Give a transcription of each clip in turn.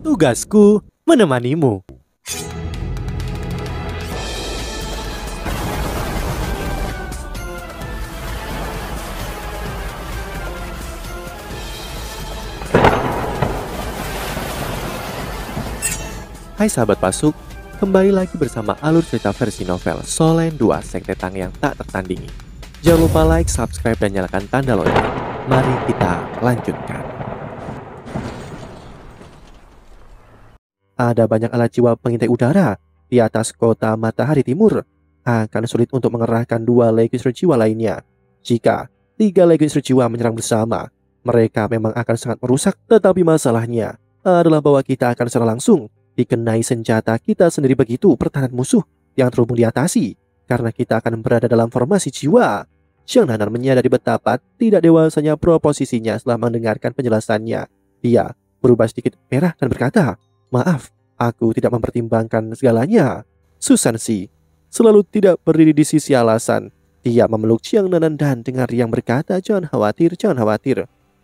Tugasku menemanimu. Hai sahabat Pasuk, kembali lagi bersama alur cerita versi novel Solen 2 Sekte Tang yang tak tertandingi. Jangan lupa like, subscribe, dan nyalakan tanda lonceng. Mari kita lanjutkan. Ada banyak alat jiwa pengintai udara di atas kota Matahari Timur. Akan sulit untuk mengerahkan 2 legionnaire jiwa lainnya. Jika 3 legionnaire jiwa menyerang bersama, mereka memang akan sangat merusak. Tetapi masalahnya adalah bahwa kita akan secara langsung dikenai senjata kita sendiri begitu pertahanan musuh yang terhubung diatasi, karena kita akan berada dalam formasi jiwa. Xiang Nanan menyadari betapa tidak dewasanya proposisinya setelah mendengarkan penjelasannya. Dia berubah sedikit merah dan berkata, "Maaf, aku tidak mempertimbangkan segalanya." Susan Si selalu tidak berdiri di sisi alasan. Dia memeluk Xiang Nanan dan dengar yang berkata, jangan khawatir,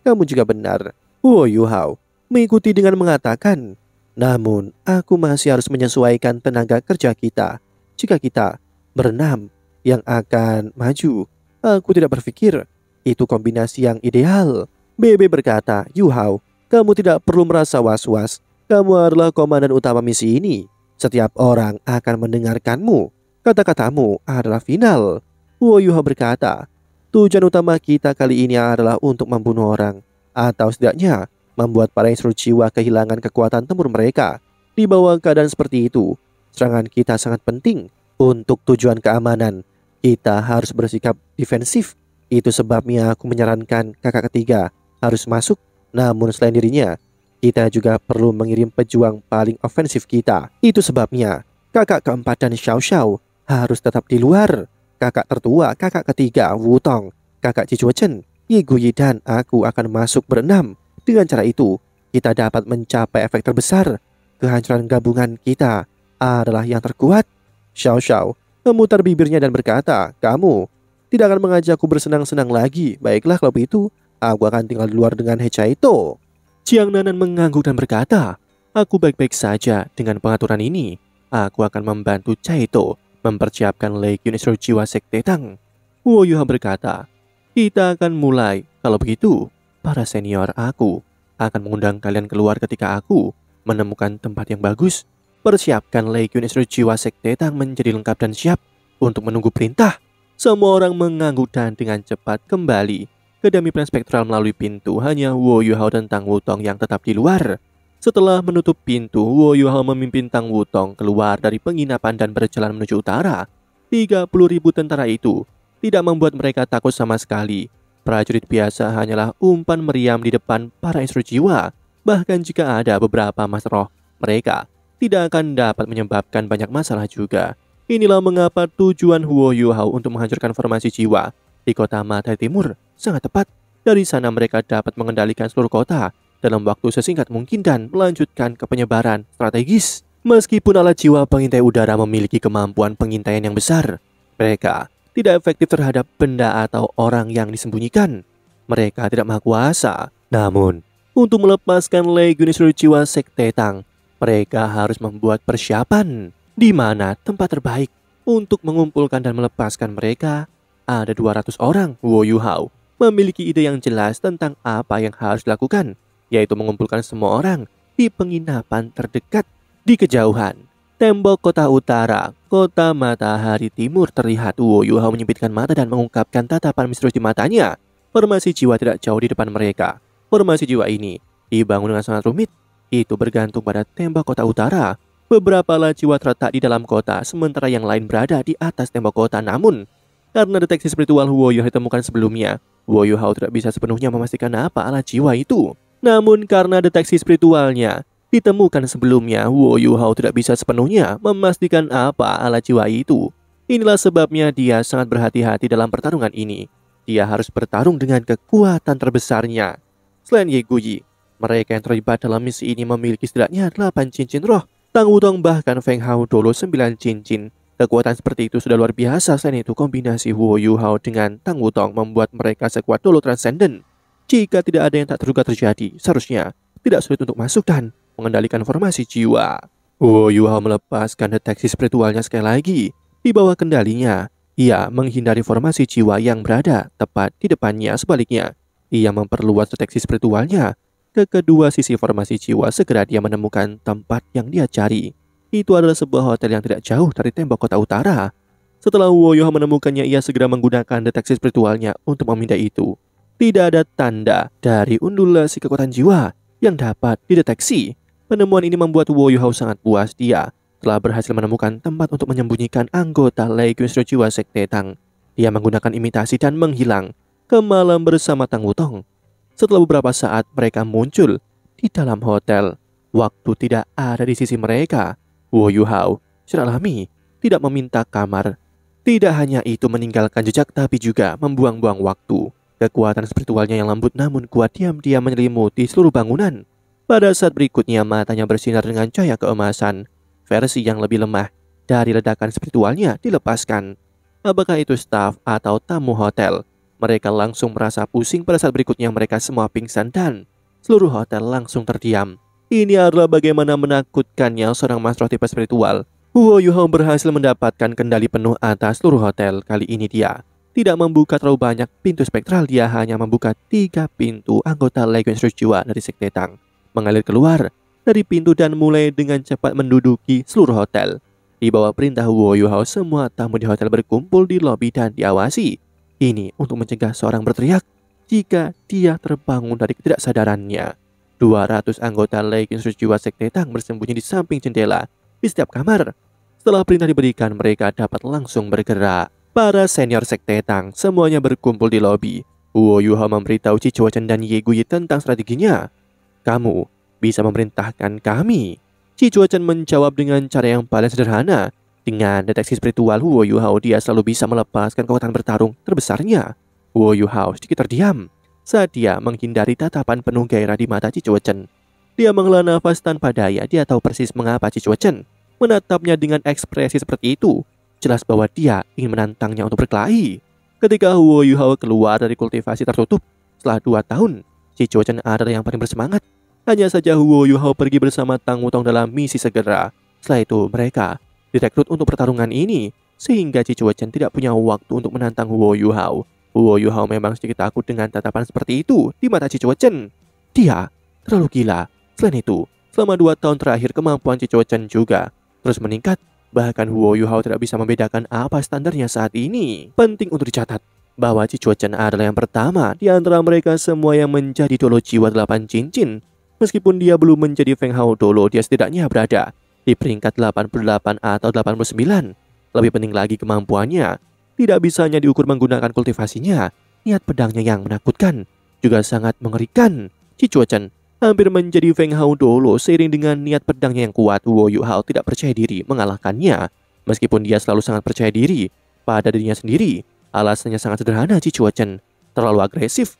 kamu juga benar." Wo Yuhao mengikuti dengan mengatakan, "Namun, aku masih harus menyesuaikan tenaga kerja kita. Jika kita berenam yang akan maju, aku tidak berpikir itu kombinasi yang ideal." Bebe berkata, "Yuhao, kamu tidak perlu merasa was-was. Kamu adalah komandan utama misi ini. Setiap orang akan mendengarkanmu. Kata-katamu adalah final." Wo Yuhao berkata, "Tujuan utama kita kali ini adalah untuk membunuh orang, atau setidaknya membuat para insinyur jiwa kehilangan kekuatan tempur mereka. Di bawah keadaan seperti itu, serangan kita sangat penting. Untuk tujuan keamanan, kita harus bersikap defensif. Itu sebabnya aku menyarankan kakak ketiga harus masuk. Namun selain dirinya, kita juga perlu mengirim pejuang paling ofensif kita. Itu sebabnya kakak keempat dan Xiao Xiao harus tetap di luar. Kakak tertua, kakak ketiga Wu Tong, kakak Cicuo Chen, Ye Guyi dan aku akan masuk berenam. Dengan cara itu, kita dapat mencapai efek terbesar. Kehancuran gabungan kita adalah yang terkuat." Xiao Xiao memutar bibirnya dan berkata, "Kamu tidak akan mengajakku bersenang-senang lagi. Baiklah kalau begitu, aku akan tinggal di luar dengan He Chaito." Xiang Nanan mengangguk dan berkata, "Aku baik-baik saja dengan pengaturan ini. Aku akan membantu Chaito mempersiapkan legion insinyur jiwa Sekte Tang." Wo Yuhao berkata, "Kita akan mulai. Kalau begitu, para senior aku akan mengundang kalian keluar ketika aku menemukan tempat yang bagus. Persiapkan legion insinyur jiwa Sekte Tang menjadi lengkap dan siap untuk menunggu perintah." Semua orang mengangguk dan dengan cepat kembali ke Damiplan Spektral melalui pintu. Hanya Wo Yuhao dan Tang Wutong yang tetap di luar. Setelah menutup pintu, Wo Yuhao memimpin Tang Wutong keluar dari penginapan dan berjalan menuju utara. 30.000 tentara itu tidak membuat mereka takut sama sekali. Prajurit biasa hanyalah umpan meriam di depan para insinyur jiwa. Bahkan jika ada beberapa mas roh, mereka tidak akan dapat menyebabkan banyak masalah juga. Inilah mengapa tujuan Wo Yuhao untuk menghancurkan formasi jiwa di kota Matahari Timur sangat tepat. Dari sana mereka dapat mengendalikan seluruh kota dalam waktu sesingkat mungkin dan melanjutkan ke penyebaran strategis. Meskipun alat jiwa pengintai udara memiliki kemampuan pengintaian yang besar, mereka tidak efektif terhadap benda atau orang yang disembunyikan. Mereka tidak maha kuasa. Namun, untuk melepaskan legion insinyur jiwa Sekte Tang, mereka harus membuat persiapan. Di mana tempat terbaik untuk mengumpulkan dan melepaskan mereka? Ada 200 orang. Wo Yuhao memiliki ide yang jelas tentang apa yang harus dilakukan, yaitu mengumpulkan semua orang di penginapan terdekat. Di kejauhan tembok kota utara, kota Matahari Timur terlihat. Wo Yuhao menyempitkan mata dan mengungkapkan tatapan misterius di matanya. Formasi jiwa tidak jauh di depan mereka. Formasi jiwa ini dibangun dengan sangat rumit. Itu bergantung pada tembok kota utara. Beberapa alat jiwa terletak di dalam kota, sementara yang lain berada di atas tembok kota. Namun, karena deteksi spiritual Wo Yuhao ditemukan sebelumnya, Wo Yuhao tidak bisa sepenuhnya memastikan apa alat jiwa itu. Namun karena deteksi spiritualnya ditemukan sebelumnya, Wo Yuhao tidak bisa sepenuhnya memastikan apa alat jiwa itu. Inilah sebabnya dia sangat berhati-hati dalam pertarungan ini. Dia harus bertarung dengan kekuatan terbesarnya. Selain Ye Guyi, mereka yang terlibat dalam misi ini memiliki setidaknya 8 cincin roh. Tang Wutong bahkan Feng Hao dulu 9 cincin. Kekuatan seperti itu sudah luar biasa. Selain itu, kombinasi Wo Yuhao dengan Tang Wutong membuat mereka sekuat Dolo Transcendent. Jika tidak ada yang tak terduga terjadi, seharusnya tidak sulit untuk masuk dan mengendalikan formasi jiwa. Wu Yuhao melepaskan deteksi spiritualnya sekali lagi. Di bawah kendalinya, ia menghindari formasi jiwa yang berada tepat di depannya. Sebaliknya, ia memperluas deteksi spiritualnya ke kedua sisi formasi jiwa. Segera dia menemukan tempat yang dia cari. Itu adalah sebuah hotel yang tidak jauh dari tembok kota utara. Setelah Wu Yuhao menemukannya, ia segera menggunakan deteksi spiritualnya untuk memindai itu. Tidak ada tanda dari undulasi kekuatan jiwa yang dapat dideteksi. Penemuan ini membuat Wu Yuhao sangat puas. Dia telah berhasil menemukan tempat untuk menyembunyikan anggota Legiun Suru Jiwa Sekte Tang. Dia menggunakan imitasi dan menghilang ke malam bersama Tang Wutong. Setelah beberapa saat mereka muncul di dalam hotel. Waktu tidak ada di sisi mereka. Wu Yuhao secara alami tidak meminta kamar. Tidak hanya itu meninggalkan jejak, tapi juga membuang-buang waktu. Kekuatan spiritualnya yang lembut namun kuat diam-diam menyelimuti seluruh bangunan. Pada saat berikutnya matanya bersinar dengan cahaya keemasan. Versi yang lebih lemah dari ledakan spiritualnya dilepaskan. Apakah itu staf atau tamu hotel? Mereka langsung merasa pusing. Pada saat berikutnya mereka semua pingsan dan seluruh hotel langsung terdiam. Ini adalah bagaimana menakutkannya seorang master tipe spiritual. Wu Yuhao berhasil mendapatkan kendali penuh atas seluruh hotel. Kali ini dia tidak membuka terlalu banyak pintu spektral. Dia hanya membuka 3 pintu. Anggota Legiun Suru Jiwa dari Sekte Tang mengalir keluar dari pintu dan mulai dengan cepat menduduki seluruh hotel. Di bawah perintah Wu Yuhao, semua tamu di hotel berkumpul di lobi dan diawasi. Ini untuk mencegah seorang berteriak jika dia terbangun dari ketidaksadarannya. 200 anggota Legiun Suru Jiwa Sekte Tang bersembunyi di samping jendela di setiap kamar. Setelah perintah diberikan, mereka dapat langsung bergerak. Para senior Sekte Tang semuanya berkumpul di lobi. Wu Yuhao memberitahu Qi Chuochen dan Ye Guyi tentang strateginya. Kamu bisa memerintahkan kami. Qi Chuochen menjawab dengan cara yang paling sederhana. Dengan deteksi spiritual Wu Yuhao, dia selalu bisa melepaskan kekuatan bertarung terbesarnya. Wu Yuhao sedikit terdiam saat dia menghindari tatapan penuh gairah di mata Qi Chuochen. Dia menghela nafas tanpa daya. Dia tahu persis mengapa Qi Chuochen menatapnya dengan ekspresi seperti itu. Jelas bahwa dia ingin menantangnya untuk berkelahi. Ketika Wu Yuhao keluar dari kultivasi tertutup setelah 2 tahun, Qi Chuochen adalah yang paling bersemangat. Hanya saja Wu Yuhao pergi bersama Tang Wutong dalam misi segera. Setelah itu mereka direkrut untuk pertarungan ini, sehingga Qi Chuochen tidak punya waktu untuk menantang Wu Yuhao. Wu Yuhao memang sedikit takut dengan tatapan seperti itu di mata Qi Chuochen. Dia terlalu gila. Selain itu, selama 2 tahun terakhir kemampuan Qi Chuochen juga terus meningkat. Bahkan Wu Yuhao tidak bisa membedakan apa standarnya saat ini. Penting untuk dicatat bahwa Qi Chuochen adalah yang pertama di antara mereka semua yang menjadi dolo jiwa 8 cincin. Meskipun dia belum menjadi Feng Hao dolo, dia setidaknya berada di peringkat 88 atau 89. Lebih penting lagi kemampuannya tidak bisa hanya diukur menggunakan kultivasinya. Niat pedangnya yang menakutkan juga sangat mengerikan. Qi Chuochen hampir menjadi Feng Hao dolo. Seiring dengan niat pedangnya yang kuat, Wu Yuhao tidak percaya diri mengalahkannya. Meskipun dia selalu sangat percaya diri pada dirinya sendiri. Alasannya sangat sederhana. Qi Chuochen terlalu agresif.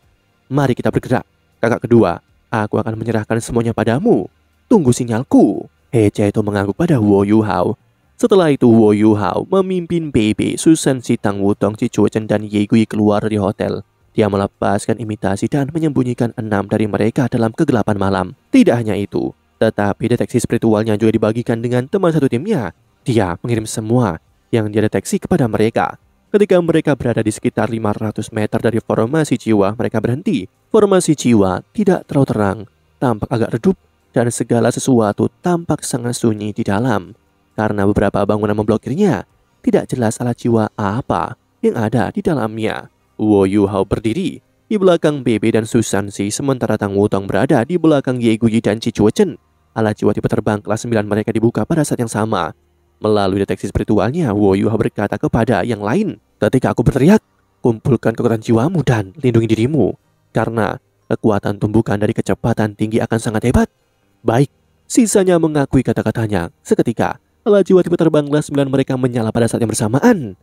Mari kita bergerak. Kakak kedua, aku akan menyerahkan semuanya padamu. Tunggu sinyalku. Heja itu mengangguk pada Wu Yuhao. Setelah itu Wu Yuhao memimpin Bebe, Susan, Si Tang Wutong, Qi Chuochen dan Ye Guyi keluar dari hotel. Dia melepaskan imitasi dan menyembunyikan 6 dari mereka dalam kegelapan malam. Tidak hanya itu, tetapi deteksi spiritualnya juga dibagikan dengan teman satu timnya. Dia mengirim semua yang dia deteksi kepada mereka. Ketika mereka berada di sekitar 500 meter dari formasi jiwa, mereka berhenti. Formasi jiwa tidak terlalu terang, tampak agak redup, dan segala sesuatu tampak sangat sunyi di dalam. Karena beberapa bangunan memblokirnya, tidak jelas alat jiwa apa yang ada di dalamnya. Wu Yuhao berdiri di belakang Bebe dan Susan Si, sementara Tang Wutong berada di belakang Ye Guyi dan Qi Chuochen. Alat jiwa tipe terbang kelas 9 mereka dibuka pada saat yang sama. Melalui deteksi spiritualnya, Wu Yuhao berkata kepada yang lain, ketika aku berteriak, kumpulkan kekuatan jiwamu dan lindungi dirimu. Karena kekuatan tumbukan dari kecepatan tinggi akan sangat hebat. Baik, sisanya mengakui kata-katanya. Seketika, alat jiwa tipe terbang kelas 9 mereka menyala pada saat yang bersamaan.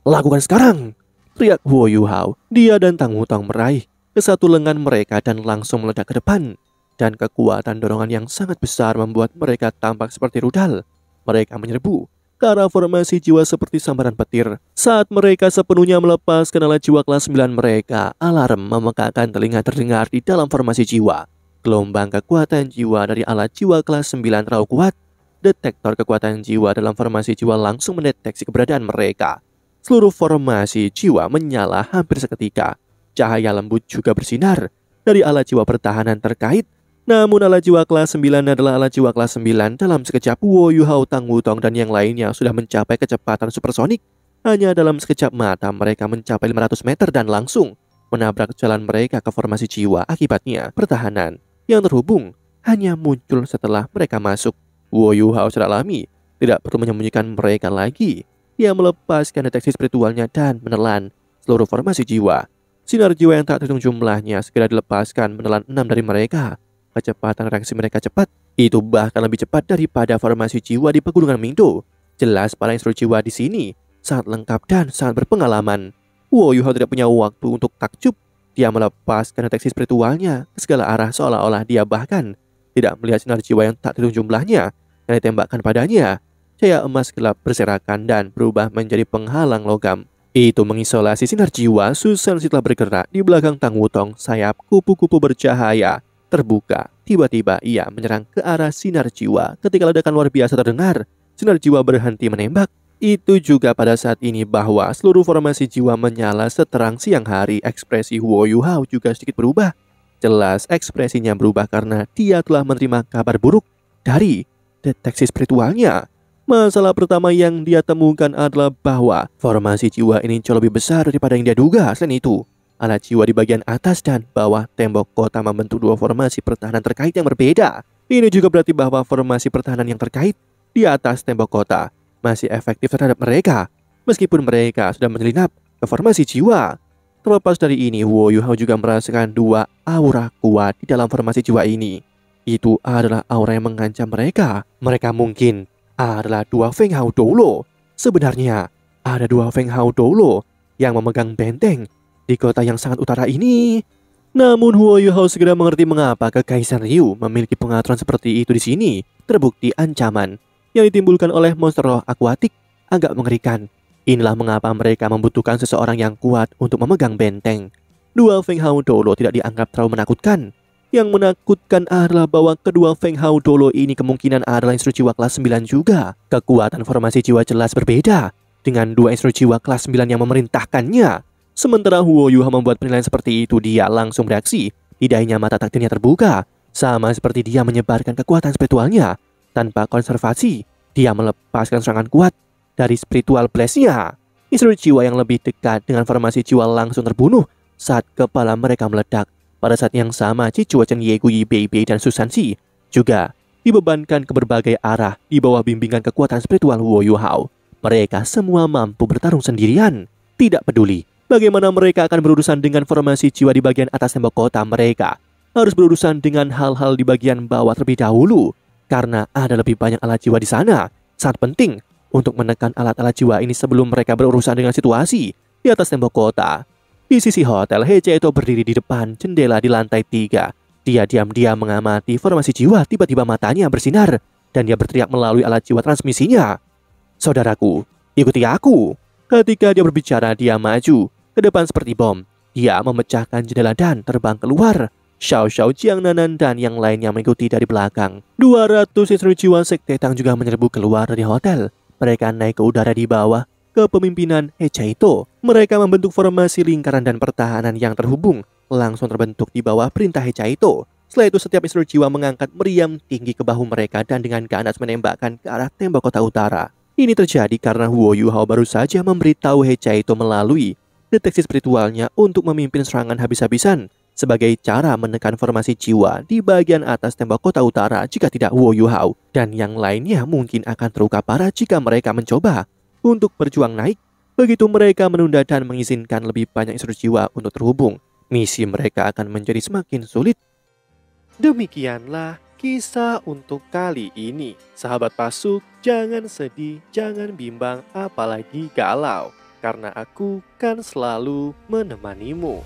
Lakukan sekarang! Teriak Wu Yuhao. Dia dan Tang Wutong meraih ke satu lengan mereka dan langsung meledak ke depan. Dan kekuatan dorongan yang sangat besar membuat mereka tampak seperti rudal. Mereka menyerbu ke arah formasi jiwa seperti sambaran petir. Saat mereka sepenuhnya melepaskan alat jiwa kelas 9 mereka, alarm memekakkan telinga terdengar di dalam formasi jiwa. Gelombang kekuatan jiwa dari alat jiwa kelas 9 terlalu kuat. Detektor kekuatan jiwa dalam formasi jiwa langsung mendeteksi keberadaan mereka. Seluruh formasi jiwa menyala hampir seketika. Cahaya lembut juga bersinar dari alat jiwa pertahanan terkait. Namun alat jiwa kelas 9 adalah alat jiwa kelas 9. Dalam sekejap Wo Yuhao, Tang Wutong dan yang lainnya sudah mencapai kecepatan supersonik. Hanya dalam sekejap mata mereka mencapai 500 meter dan langsung menabrak jalan mereka ke formasi jiwa. Akibatnya pertahanan yang terhubung hanya muncul setelah mereka masuk. Wo Yuhao secara alami tidak perlu menyembunyikan mereka lagi. Dia melepaskan deteksi spiritualnya dan menelan seluruh formasi jiwa. Sinar jiwa yang tak terhitung jumlahnya segera dilepaskan menelan 6 dari mereka. Kecepatan reaksi mereka cepat. Itu bahkan lebih cepat daripada formasi jiwa di pegunungan Mingdo. Jelas para instruktur jiwa di sini sangat lengkap dan sangat berpengalaman. Wo Yuhao tidak punya waktu untuk takjub. Dia melepaskan deteksi spiritualnya ke segala arah seolah-olah dia bahkan tidak melihat sinar jiwa yang tak terhitung jumlahnya yang ditembakkan padanya. Cahaya emas gelap berserakan dan berubah menjadi penghalang logam. Itu mengisolasi sinar jiwa. Susan setelah bergerak di belakang Tang Wutong. Sayap kupu-kupu bercahaya terbuka. Tiba-tiba ia menyerang ke arah sinar jiwa. Ketika ledakan luar biasa terdengar, sinar jiwa berhenti menembak. Itu juga pada saat ini bahwa seluruh formasi jiwa menyala seterang siang hari. Ekspresi Wo Yuhao juga sedikit berubah. Jelas ekspresinya berubah karena dia telah menerima kabar buruk dari deteksi spiritualnya. Masalah pertama yang dia temukan adalah bahwa formasi jiwa ini jauh lebih besar daripada yang dia duga. Selain itu, alat jiwa di bagian atas dan bawah tembok kota membentuk dua formasi pertahanan terkait yang berbeda. Ini juga berarti bahwa formasi pertahanan yang terkait di atas tembok kota masih efektif terhadap mereka, meskipun mereka sudah menyelinap ke formasi jiwa. Terlepas dari ini, Wo Yuhao juga merasakan dua aura kuat di dalam formasi jiwa ini. Itu adalah aura yang mengancam mereka. Mereka mungkin adalah dua Feng Hao Dolo. Sebenarnya ada dua Feng Hao Dolo yang memegang benteng di kota yang sangat utara ini. Namun Wo Yuhao segera mengerti mengapa Kekaisar Ryu memiliki pengaturan seperti itu di sini. Terbukti ancaman yang ditimbulkan oleh monster roh akuatik agak mengerikan. Inilah mengapa mereka membutuhkan seseorang yang kuat untuk memegang benteng. Dua Feng Hao Dolo tidak dianggap terlalu menakutkan. Yang menakutkan adalah bahwa kedua Feng Hao Dolo ini kemungkinan adalah instruktur jiwa kelas 9 juga. Kekuatan formasi jiwa jelas berbeda dengan dua instruktur jiwa kelas 9 yang memerintahkannya. Sementara Wo Yuhao membuat penilaian seperti itu, dia langsung bereaksi. Lidahnya mata takdirnya terbuka. Sama seperti dia menyebarkan kekuatan spiritualnya. Tanpa konservasi, dia melepaskan serangan kuat dari spiritual blast-nya. Instruktur jiwa yang lebih dekat dengan formasi jiwa langsung terbunuh saat kepala mereka meledak. Pada saat yang sama, Cicuo Chen Yeguyi, Bei dan Susan Shi juga dibebankan ke berbagai arah di bawah bimbingan kekuatan spiritual Wo Yuhao. Mereka semua mampu bertarung sendirian. Tidak peduli bagaimana mereka akan berurusan dengan formasi jiwa di bagian atas tembok kota, mereka harus berurusan dengan hal-hal di bagian bawah terlebih dahulu. Karena ada lebih banyak alat jiwa di sana. Sangat penting untuk menekan alat-alat jiwa ini sebelum mereka berurusan dengan situasi di atas tembok kota. Di sisi hotel, Hechaito berdiri di depan jendela di lantai 3. Dia diam-diam mengamati formasi jiwa. Tiba-tiba matanya bersinar dan dia berteriak melalui alat jiwa transmisinya. "Saudaraku, ikuti aku." Ketika dia berbicara, dia maju ke depan seperti bom. Dia memecahkan jendela dan terbang keluar. Xiao Xiao, Jiang Nanan dan yang lainnya mengikuti dari belakang. 200 instruktur jiwa sekte Tang juga menyerbu keluar dari hotel. Mereka naik ke udara di bawah kepemimpinan Hechaito. Mereka membentuk formasi lingkaran dan pertahanan yang terhubung langsung terbentuk di bawah perintah Hechaito. Setelah itu setiap instruktur jiwa mengangkat meriam tinggi ke bahu mereka dan dengan ganas menembakkan ke arah tembok kota utara. Ini terjadi karena Wo Yuhao baru saja memberitahu Hechaito melalui deteksi spiritualnya untuk memimpin serangan habis-habisan sebagai cara menekan formasi jiwa di bagian atas tembok kota utara. Jika tidak, Wo Yuhao dan yang lainnya mungkin akan terluka parah jika mereka mencoba untuk berjuang naik. Begitu mereka menunda dan mengizinkan lebih banyak instruktur jiwa untuk terhubung, misi mereka akan menjadi semakin sulit. Demikianlah kisah untuk kali ini. Sahabat Pasuk, jangan sedih, jangan bimbang, apalagi galau, karena aku kan selalu menemanimu.